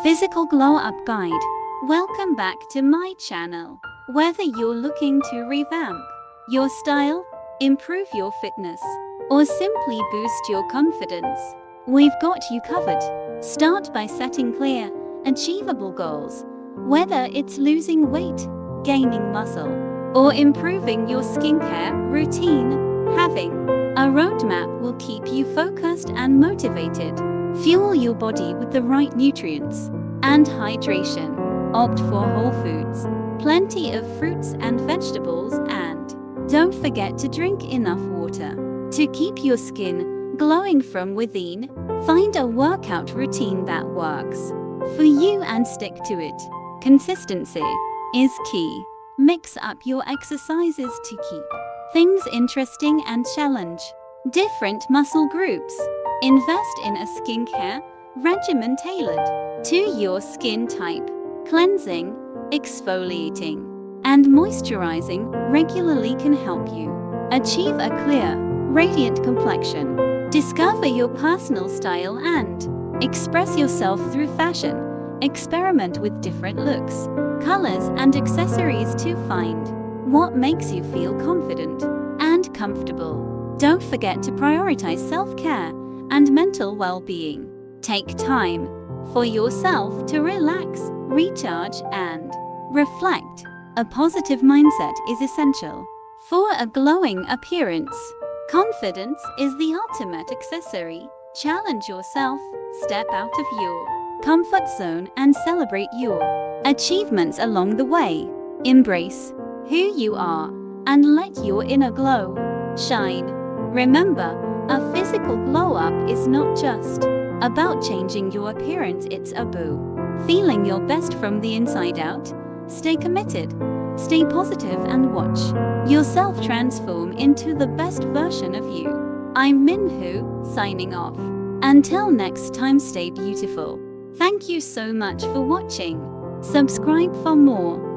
Physical Glow Up Guide. Welcome back to my channel. Whether you're looking to revamp your style, improve your fitness, or simply boost your confidence, we've got you covered. Start by setting clear, achievable goals. Whether it's losing weight, gaining muscle, or improving your skincare routine, having a roadmap will keep you focused and motivated. Fuel your body with the right nutrients and hydration. Opt for whole foods, plenty of fruits and vegetables, and don't forget to drink enough water. To keep your skin glowing from within, find a workout routine that works for you and stick to it. Consistency is key. Mix up your exercises to keep things interesting and challenge different muscle groups. Invest in a skincare regimen tailored to your skin type. Cleansing, exfoliating, and moisturizing regularly can help you achieve a clear, radiant complexion. Discover your personal style and express yourself through fashion. Experiment with different looks, colors, and accessories to find what makes you feel confident and comfortable. Don't forget to prioritize self-care and mental well-being. Take time for yourself to relax, recharge, and reflect. A positive mindset is essential for a glowing appearance. Confidence is the ultimate accessory. Challenge yourself, step out of your comfort zone, and celebrate your achievements along the way. Embrace who you are and let your inner glow shine. Remember, a physical glow up is not just about changing your appearance, it's about feeling your best from the inside out. Stay committed, stay positive, and watch yourself transform into the best version of you. I'm Minhu, signing off. Until next time, stay beautiful. Thank you so much for watching. Subscribe for more.